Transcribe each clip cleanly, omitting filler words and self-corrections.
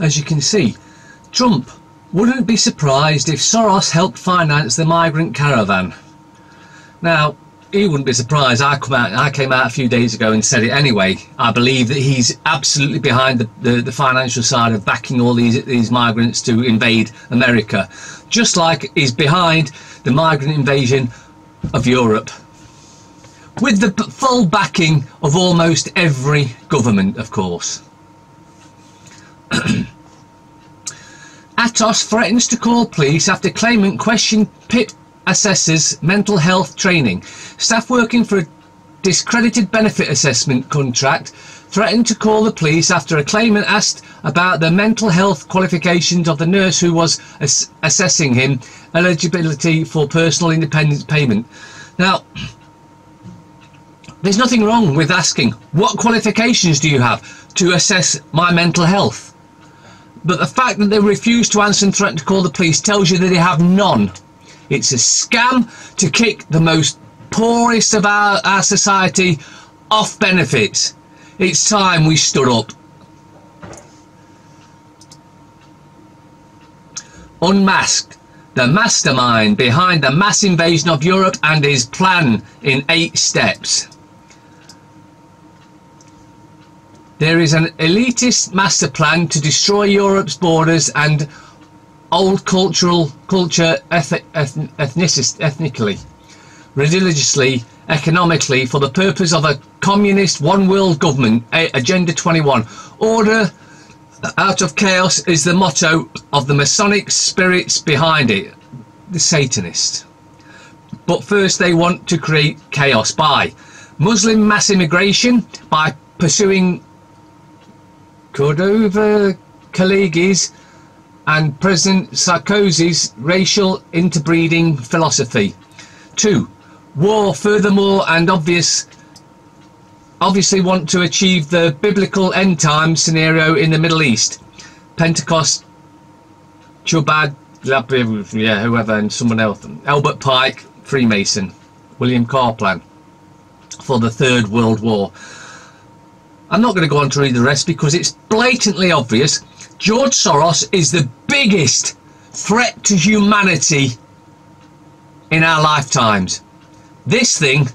as you can see, Trump wouldn't be surprised if Soros helped finance the migrant caravan. Now, he wouldn't be surprised. I came out a few days ago and said it anyway. I believe that he's absolutely behind the financial side of backing all these migrants to invade America, just like he's behind the migrant invasion of Europe, with the full backing of almost every government, of course. Atos threatens to call police after claimant questioned PIP assessors mental health training. Staff working for a discredited benefit assessment contract threatened to call the police after a claimant asked about the mental health qualifications of the nurse who was assessing him eligibility for personal independence payment. Now, there's nothing wrong with asking, what qualifications do you have to assess my mental health? But the fact that they refuse to answer and threaten to call the police tells you that they have none. It's a scam to kick the most poorest of our society off benefits. It's time we stood up. Unmasked, the mastermind behind the mass invasion of Europe and his plan in 8 steps. There is an elitist master plan to destroy Europe's borders and old culture ethnically, religiously, economically, for the purpose of a communist one world government. Agenda 21. Order out of chaos is the motto of the Masonic spirits behind it, the Satanists. But first they want to create chaos by Muslim mass immigration, by pursuing Cordova Khalidis and President Sarkozy's racial interbreeding philosophy. 2. War, furthermore, and obviously want to achieve the biblical end time scenario in the Middle East. Pentecost, Chubad, yeah, whoever, and someone else. Albert Pike, Freemason. William Carr plan for the Third World War. I'm not going to go on to read the rest because it's blatantly obvious. George Soros is the biggest threat to humanity in our lifetimes. This thing,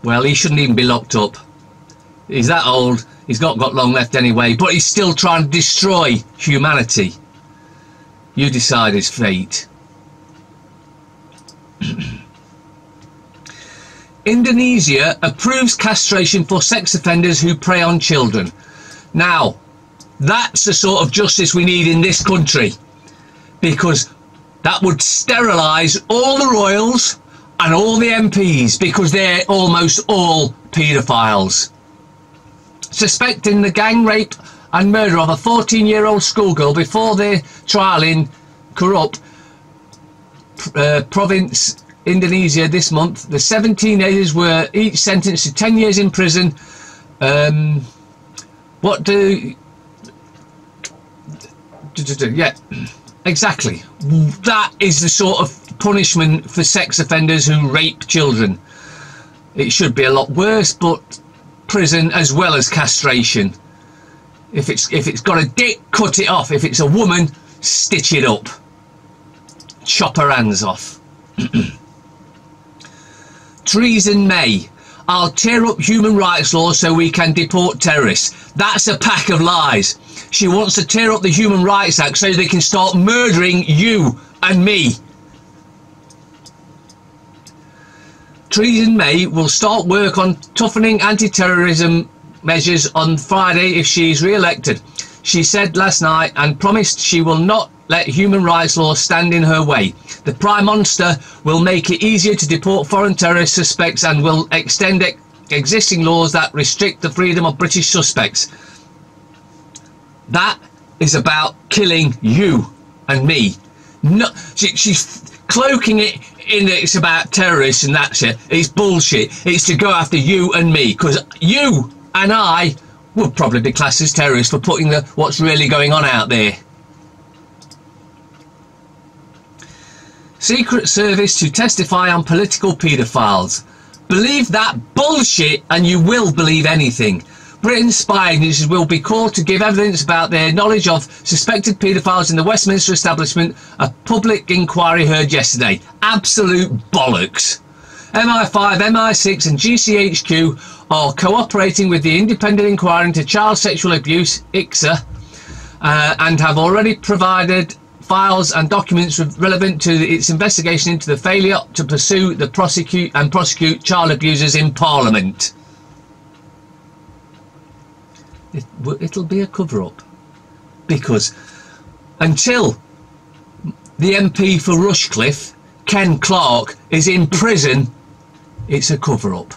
well, he shouldn't even be locked up. He's that old, he's not got long left anyway, but he's still trying to destroy humanity. You decide his fate. Indonesia approves castration for sex offenders who prey on children. Now, that's the sort of justice we need in this country, because that would sterilise all the royals and all the MPs, because they're almost all paedophiles. Suspecting the gang rape and murder of a 14-year-old schoolgirl before their trial in Kurup province, Indonesia, this month, the 7 teenagers were each sentenced to 10 years in prison. Yeah, exactly. That is the sort of punishment for sex offenders who rape children. It should be a lot worse, but prison as well as castration. If it's got a dick, cut it off. If it's a woman, stitch it up. Chop her hands off. Treason May. I'll tear up human rights laws so we can deport terrorists. That's a pack of lies. She wants to tear up the Human Rights Act so they can start murdering you and me. Treason May will start work on toughening anti-terrorism measures on Friday if she is re-elected. She said last night and promised she will not let human rights law stand in her way. The Prime Minister will make it easier to deport foreign terrorist suspects and will extend existing laws that restrict the freedom of British suspects. That is about killing you and me. No, she's cloaking it in that it's about terrorists and that's it. It's bullshit. It's to go after you and me, because you and I would probably be classed as terrorists for putting what's really going on out there. Secret Service to testify on political paedophiles. Believe that bullshit and you will believe anything. Britain's spy agencies will be called to give evidence about their knowledge of suspected paedophiles in the Westminster establishment, a public inquiry heard yesterday. Absolute bollocks. MI5, MI6 and GCHQ are cooperating with the Independent Inquiry into Child Sexual Abuse, ICSA, and have already provided files and documents relevant to its investigation into the failure to pursue the prosecute child abusers in Parliament. It'll be a cover-up, because until the MP for Rushcliffe, Ken Clarke, is in prison, it's a cover-up.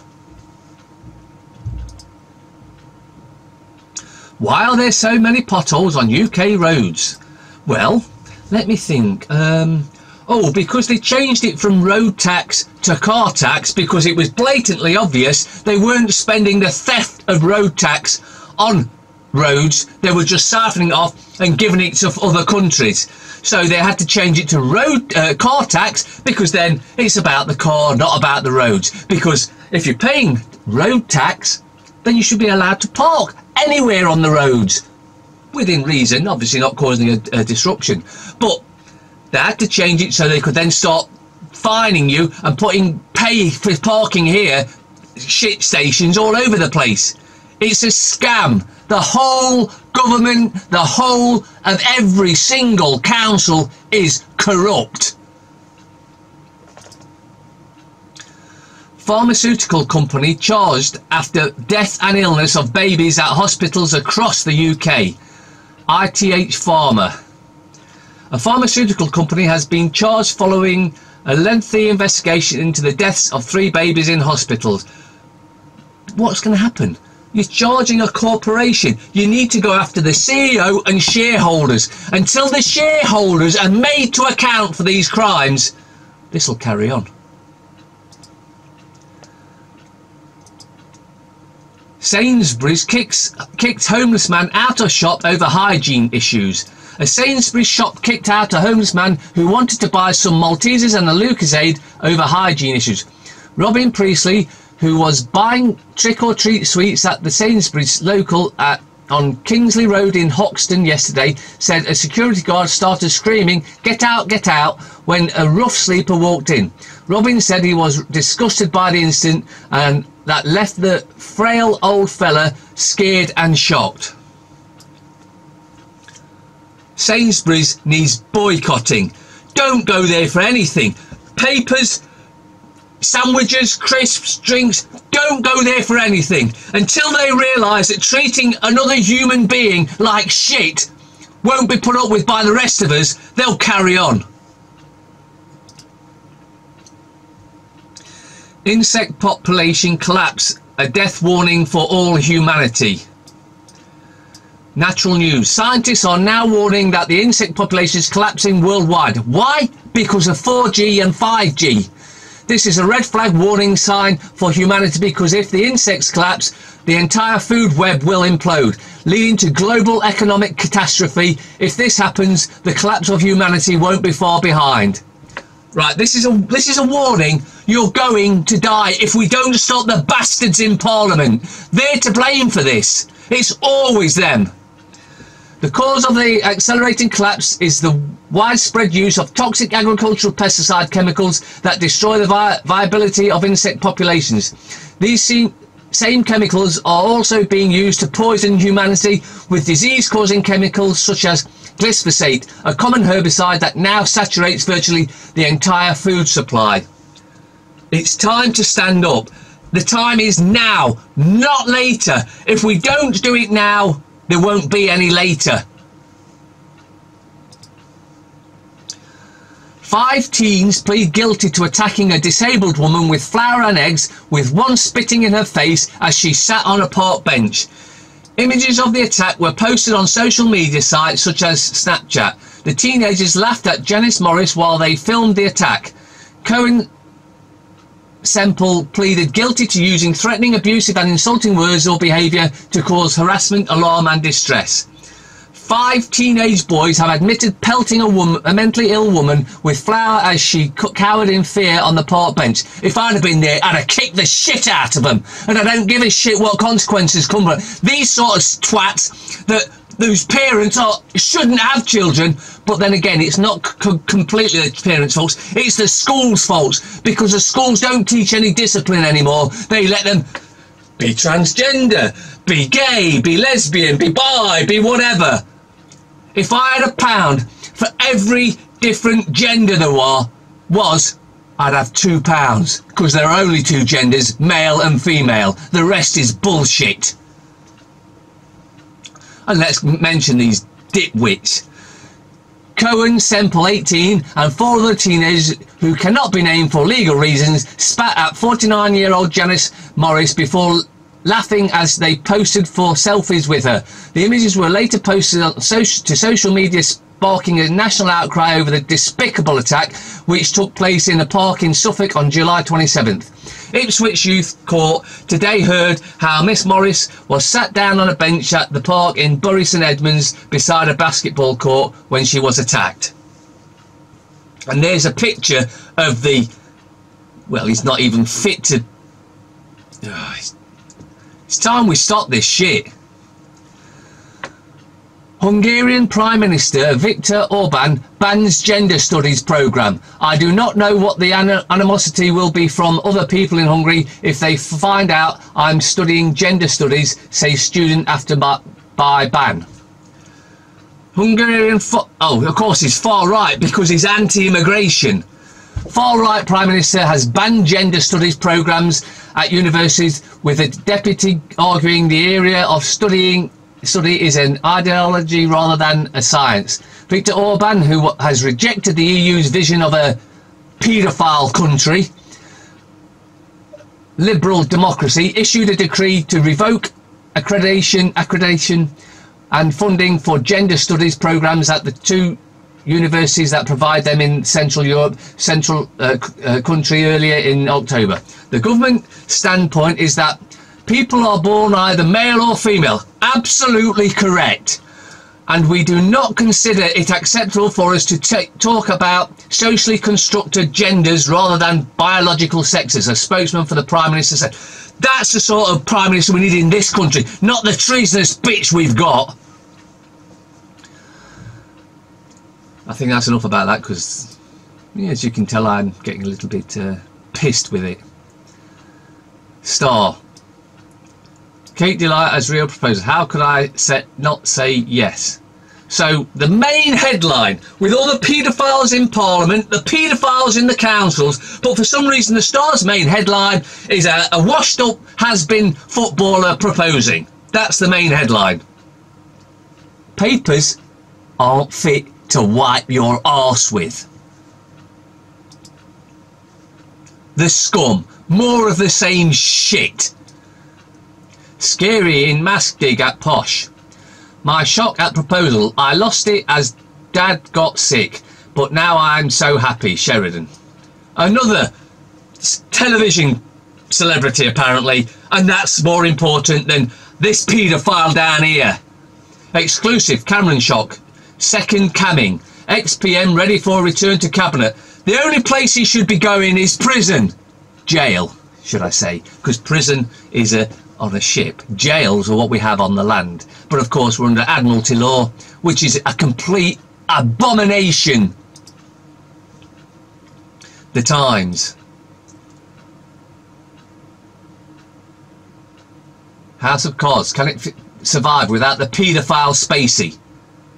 Why are there so many potholes on UK roads? Well, let me think. Oh, because they changed it from road tax to car tax, because it was blatantly obvious they weren't spending the theft of road tax on roads. They were just siphoning it off and giving it to other countries. So they had to change it to car tax, because then it's about the car, not about the roads. Because if you're paying road tax, then you should be allowed to park anywhere on the roads, within reason, obviously not causing a disruption. But they had to change it so they could then start fining you and pay for parking here, shit stations all over the place. It's a scam. The whole government, the whole of every single council is corrupt. Pharmaceutical company charged after death and illness of babies at hospitals across the UK. ITH Pharma. A pharmaceutical company has been charged following a lengthy investigation into the deaths of 3 babies in hospitals. What's going to happen? You're charging a corporation. You need to go after the CEO and shareholders. Until the shareholders are made to account for these crimes, this will carry on. Sainsbury's kicked homeless man out of shop over hygiene issues. A Sainsbury's shop kicked out a homeless man who wanted to buy some Maltesers and a Lucozade over hygiene issues. Robin Priestley, who was buying trick-or-treat sweets at the Sainsbury's local on Kingsley Road in Hoxton yesterday, said a security guard started screaming, get out," when a rough sleeper walked in. Robin said he was disgusted by the incident and that left the frail old fella scared and shocked. Sainsbury's needs boycotting. Don't go there for anything. Papers, sandwiches, crisps, drinks, don't go there for anything until they realise that treating another human being like shit won't be put up with by the rest of us. They'll carry on. Insect population collapse, a death warning for all humanity. Natural news. Scientists are now warning that the insect population is collapsing worldwide. Why? Because of 4G and 5G. This is a red flag warning sign for humanity, because if the insects collapse, the entire food web will implode, leading to global economic catastrophe. If this happens, the collapse of humanity won't be far behind. Right, this is a warning. You're going to die if we don't stop the bastards in Parliament. They're to blame for this. It's always them. The cause of the accelerating collapse is the widespread use of toxic agricultural pesticide chemicals that destroy the viability of insect populations. These same chemicals are also being used to poison humanity with disease-causing chemicals such as glyphosate, a common herbicide that now saturates virtually the entire food supply. It's time to stand up. The time is now, not later. If we don't do it now, there won't be any later. 5 teens plead guilty to attacking a disabled woman with flour and eggs, with one spitting in her face as she sat on a park bench. Images of the attack were posted on social media sites such as Snapchat. The teenagers laughed at Janice Morris while they filmed the attack. Cohen Semple pleaded guilty to using threatening, abusive and insulting words or behaviour to cause harassment, alarm and distress. 5 teenage boys have admitted pelting a mentally ill woman with flour as she cowered in fear on the park bench. If I'd have been there, I'd have kicked the shit out of them. And I don't give a shit what consequences come from it. These sort of twats whose parents shouldn't have children, but then again, it's not completely the parents' fault. It's the school's fault, because the schools don't teach any discipline anymore. They let them be transgender, be gay, be lesbian, be bi, be whatever. If I had £1 for every different gender there was, I'd have £2, because there are only 2 genders, male and female. The rest is bullshit. And let's mention these dipwits. Cohen, Semple, 18, and 4 other teenagers who cannot be named for legal reasons spat at 49-year-old Janice Morris before laughing as they posted for selfies with her. The images were later posted to social media, sparking a national outcry over the despicable attack, which took place in a park in Suffolk on July 27th. Ipswich Youth Court today heard how Miss Morris was sat down on a bench at the park in Bury St Edmunds beside a basketball court when she was attacked. And there's a picture of the... well, he's not even fit to... it's time we stop this shit. Hungarian Prime Minister Viktor Orban bans gender studies programme. I do not know what the animosity will be from other people in Hungary if they find out I'm studying gender studies, says student after by ban. Hungarian... oh, of course he's far right because he's anti-immigration. Far-right Prime Minister has banned gender studies programmes at universities, with a deputy arguing the area of study is an ideology rather than a science. Viktor Orban, who has rejected the EU's vision of a paedophile country, liberal democracy, issued a decree to revoke accreditation and funding for gender studies programmes at the 2 universities that provide them in Central Europe, country earlier in October. The government standpoint is that people are born either male or female. Absolutely correct. And we do not consider it acceptable for us to talk about socially constructed genders rather than biological sexes, a spokesman for the Prime Minister said. That's the sort of Prime Minister we need in this country, not the treasonous bitch we've got. I think that's enough about that, because, as you can tell, I'm getting a little bit pissed with it. Star. Kate Delight as real proposal. How could I not say yes? So, the main headline, with all the paedophiles in Parliament, the paedophiles in the councils, but for some reason the Star's main headline is a washed-up, has-been footballer proposing. That's the main headline. Papers aren't fit to wipe your arse with. The scum. More of the same shit. Scary in mask dig at Posh. My shock at proposal. I lost it as Dad got sick, but now I'm so happy. Sheridan. Another television celebrity apparently, and that's more important than this paedophile down here. Exclusive. Cameron shock. Second camming. Ex-PM ready for return to cabinet. The only place he should be going is prison. Jail, should I say, because prison is on a ship. Jails are what we have on the land. But of course we're under Admiralty law, which is a complete abomination. The Times. House of Cards, can it survive without the paedophile Spacey?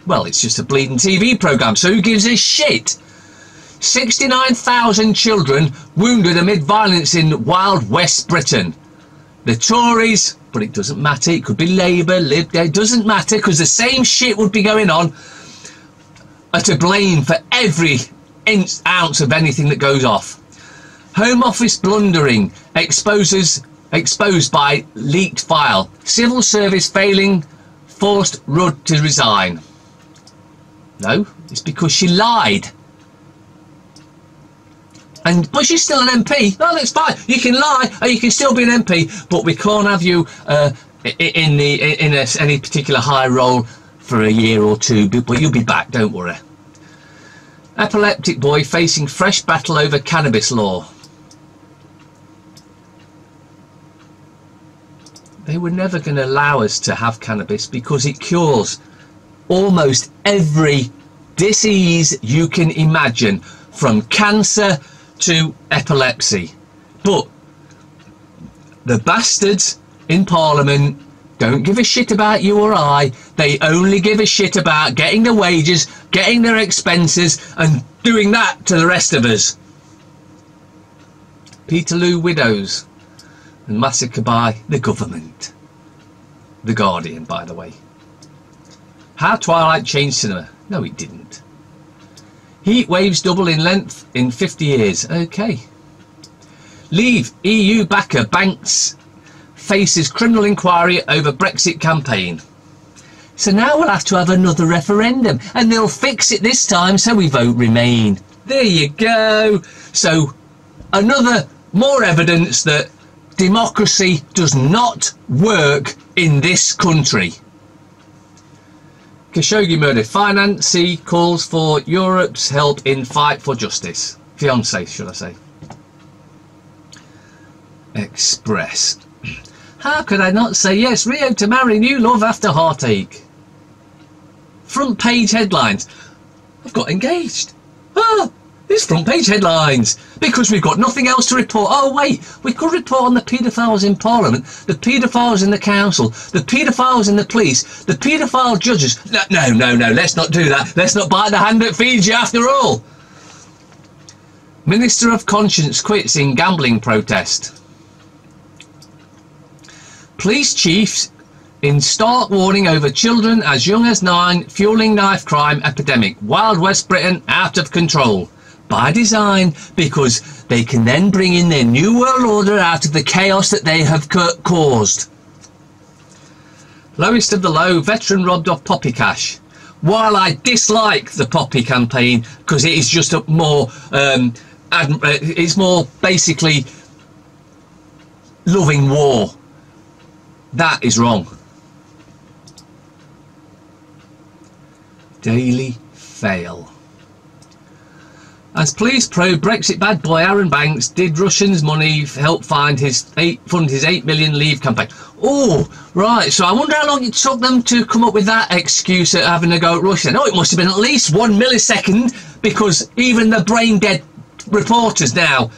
Well, it's just a bleeding TV programme, so who gives a shit? 69,000 children wounded amid violence in Wild West Britain. The Tories, but it doesn't matter, it could be Labour, Lib Dem, it doesn't matter, because the same shit would be going on, are to blame for every ounce of anything that goes off. Home Office blundering, exposed by leaked file. Civil Service failing, forced Rudd to resign. No, it's because she lied. But she's still an MP. No, that's fine. You can lie, or you can still be an MP, but we can't have you in any particular high role for a year or two, but you'll be back, don't worry. Epileptic boy facing fresh battle over cannabis law. They were never going to allow us to have cannabis because it cures almost every disease you can imagine, from cancer to epilepsy. But the bastards in Parliament don't give a shit about you or I. They only give a shit about getting the wages, getting their expenses, and doing that to the rest of us. Peterloo widows and massacre by the government. The Guardian, by the way. How Twilight changed cinema. No, it didn't. Heat waves double in length in 50 years. Okay. Leave EU backer banks faces criminal inquiry over Brexit campaign. So now we'll have to have another referendum, and they'll fix it this time so we vote Remain. There you go. So another more evidence that democracy does not work in this country. Khashoggi murder. Finance calls for Europe's help in fight for justice. Fiancé, should I say. Express. How could I not say yes? Rio to marry new love after heartache. Front page headlines. I've got engaged. Oh, it's front page headlines. Because we've got nothing else to report. Oh wait, we could report on the paedophiles in Parliament, the paedophiles in the council, the paedophiles in the police, the paedophile judges. No, let's not do that. Let's not bite the hand that feeds you after all. Minister of Conscience quits in gambling protest. Police chiefs in stark warning over children as young as 9 fueling knife crime epidemic. Wild West Britain out of control. By design, because they can then bring in their new world order out of the chaos that they have caused. Lowest of the low, veteran robbed of poppy cash. While I dislike the poppy campaign because it is just a more, it's more basically loving war. That is wrong. Daily fail. As police probe Brexit bad boy Aaron Banks, did Russians' money help fund his 8 million leave campaign? Oh, right. So I wonder how long it took them to come up with that excuse at having a go at Russia. No, it must have been at least 1 millisecond, because even the brain dead reporters now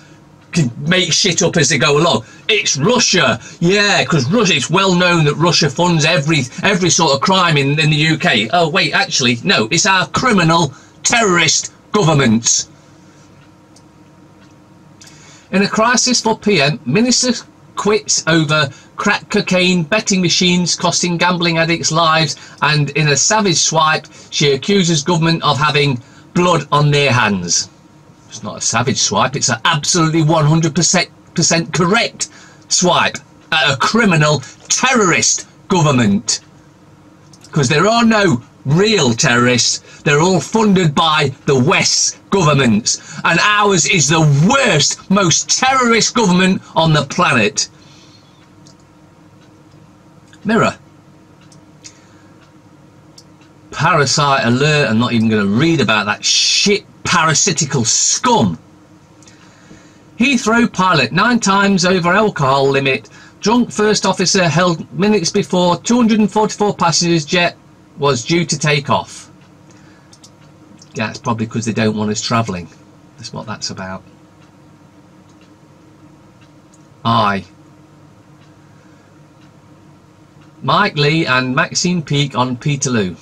can make shit up as they go along. It's Russia. Yeah, because Russia, it's well known that Russia funds every sort of crime in the UK. Oh, wait, actually, no, it's our criminal terrorist governments. In a crisis for PM, Minister quits over crack cocaine betting machines costing gambling addicts lives, and in a savage swipe, she accuses government of having blood on their hands. It's not a savage swipe, it's an absolutely 100% correct swipe at a criminal terrorist government. Because there are no real terrorists, they're all funded by the West's governments, and ours is the worst, most terrorist government on the planet. Mirror. Parasite alert. I'm not even going to read about that shit parasitical scum. Heathrow pilot 9 times over alcohol limit. Drunk first officer held minutes before 244 passengers jet was due to take off. Yeah, it's probably because they don't want us travelling. That's what that's about. Aye. Mike Lee and Maxine Peake on Peterloo.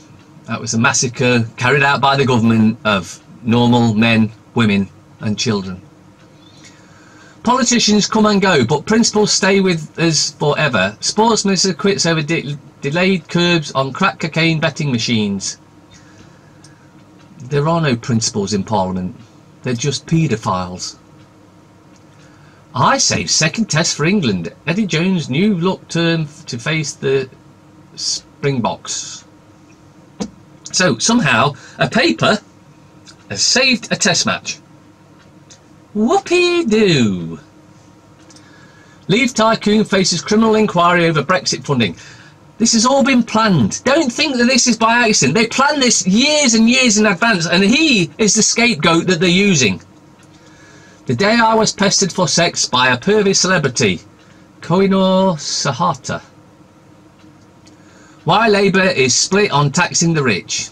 That was a massacre carried out by the government of normal men, women and children. Politicians come and go, but principles stay with us forever. Sports minister quits over delayed curbs on crack cocaine betting machines. There are no principles in Parliament. They're just paedophiles. I say second test for England. Eddie Jones' new look term to face the Springboks. So somehow a paper has saved a test match. Whoopee-doo. Leave tycoon faces criminal inquiry over Brexit funding. This has all been planned. Don't think that this is by accident. They planned this years and years in advance, and he is the scapegoat that they're using. The day I was pestered for sex by a pervy celebrity, Koinor Sahata. Why Labour is split on taxing the rich.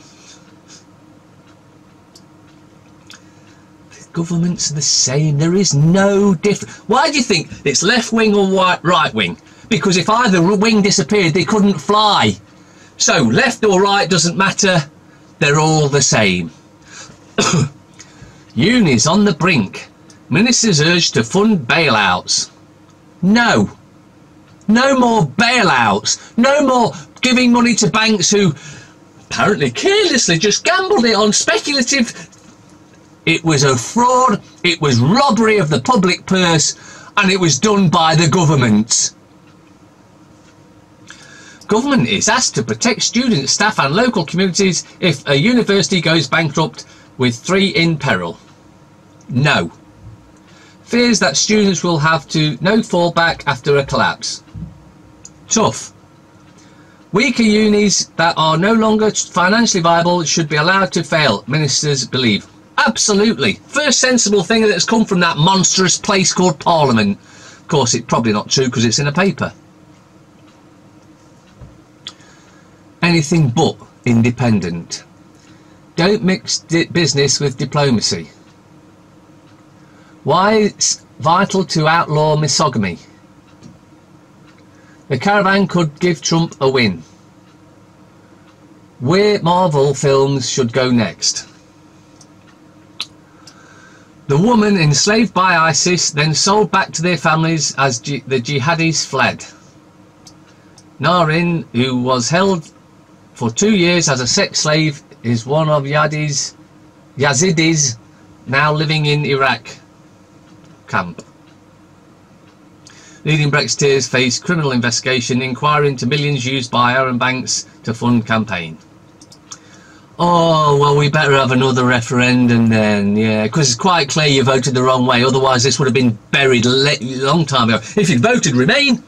The governments are the same. There is no difference. Why do you think it's left wing or right wing? Because if either wing disappeared, they couldn't fly. So left or right doesn't matter. They're all the same. Unis on the brink. Ministers urged to fund bailouts. No. No more bailouts. No more giving money to banks who apparently carelessly just gambled it on speculative. It was a fraud. It was robbery of the public purse, and it was done by the government. Government is asked to protect students, staff and local communities if a university goes bankrupt with 3 in peril. No. Fears that students will have no fallback after a collapse. Tough. Weaker unis that are no longer financially viable should be allowed to fail, ministers believe. Absolutely. First sensible thing that's come from that monstrous place called Parliament. Of course, it's probably not true because it's in a paper. Anything but independent. Don't mix business with diplomacy. Why it's vital to outlaw misogyny. The caravan could give Trump a win. Where Marvel films should go next. The woman enslaved by ISIS then sold back to their families as the jihadis fled. Narin, who was held for 2 years as a sex slave, is one of Yazidis now living in Iraq camp. Leading Brexiteers face criminal investigation, inquiry into millions used by Aaron Banks to fund campaign. Oh, well, we better have another referendum then, yeah, because it's quite clear you voted the wrong way, otherwise this would have been buried a long time ago. If you'd voted Remain,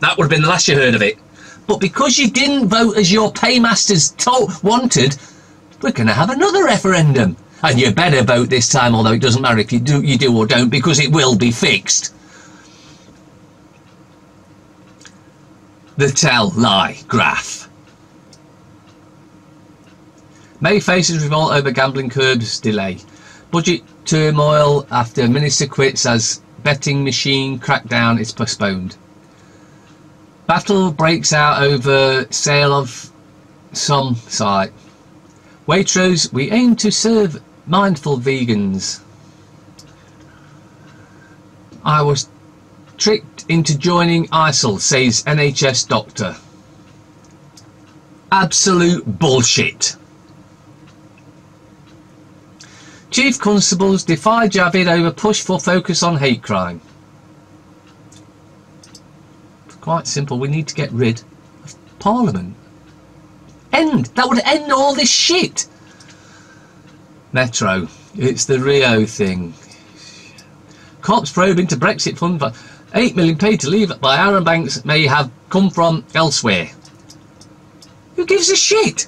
that would have been the last you heard of it. But because you didn't vote as your paymasters wanted, we're going to have another referendum. And you better vote this time, although it doesn't matter if you do or don't, because it will be fixed. The tell-lie graph. May faces revolt over gambling curbs delay. Budget turmoil after minister quits as betting machine crackdown is postponed. Battle breaks out over sale of some site. Waitrose, we aim to serve mindful vegans. I was tricked into joining ISIL, says NHS doctor. Absolute bullshit. Chief Constables defy Javid over push for focus on hate crime. Quite simple, we need to get rid of Parliament. That would end all this shit. Metro, it's the Rio thing. Cops probe into Brexit fund for 8 million paid to leave by Aaron Banks may have come from elsewhere. Who gives a shit?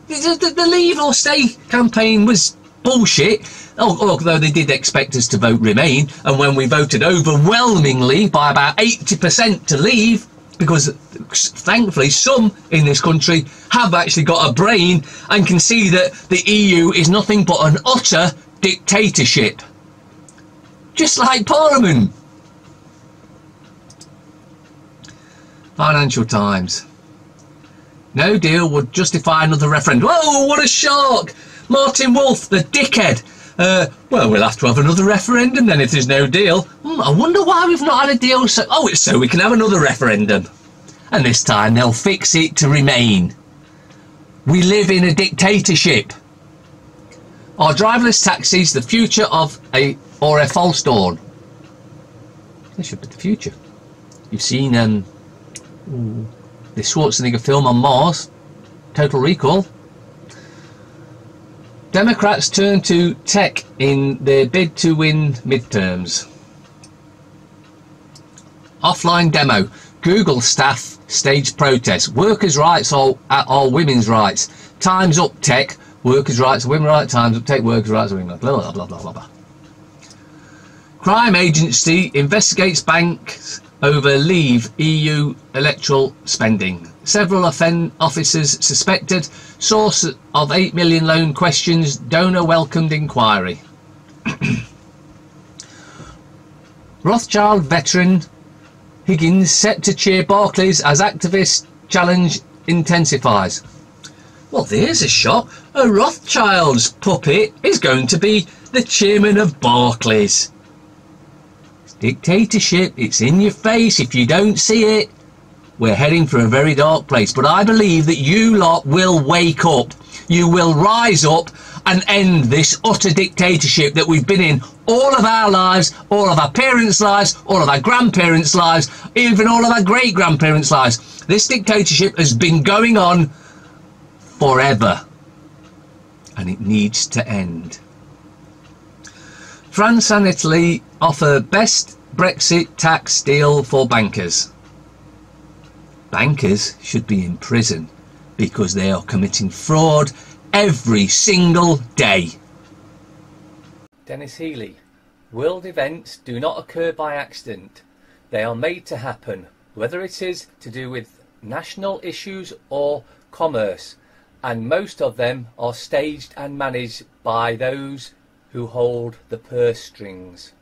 The leave or stay campaign was bullshit. Although they did expect us to vote Remain, and when we voted overwhelmingly by about 80% to leave, because thankfully some in this country have actually got a brain and can see that the EU is nothing but an utter dictatorship. Just like Parliament. Financial Times. No deal would justify another referendum. Whoa, what a shock! Martin Wolf, the dickhead. Well, we'll have to have another referendum then if there's no deal. I wonder why we've not had a deal. It's so we can have another referendum. And this time they'll fix it to Remain. We live in a dictatorship. Are driverless taxis the future of a false dawn? They should be the future. You've seen the Schwarzenegger film on Mars, Total Recall. Democrats turn to tech in their bid to win midterms. Offline demo. Google staff stage protests. Workers' rights are women's rights. Time's Up Tech. Workers' rights are women's rights. Time's Up Tech. Workers' rights are women's rights. Blah, blah, blah, blah, blah. Crime agency investigates banks over leave EU electoral spending. Several officers suspected. Source of 8 million loan questions. Donor welcomed inquiry. Rothschild veteran Higgins set to cheer Barclays as activist challenge intensifies. Well, there's a shock. A Rothschild's puppet is going to be the chairman of Barclays. It's dictatorship. It's in your face. If you don't see it, we're heading for a very dark place. But I believe that you lot will wake up. You will rise up and end this utter dictatorship that we've been in all of our lives, all of our parents' lives, all of our grandparents' lives, even all of our great-grandparents' lives. This dictatorship has been going on forever, and it needs to end. France and Italy offer best Brexit tax deal for bankers. Bankers should be in prison because they are committing fraud every single day. Dennis Healy. World events do not occur by accident. They are made to happen, whether it is to do with national issues or commerce, and most of them are staged and managed by those who hold the purse strings.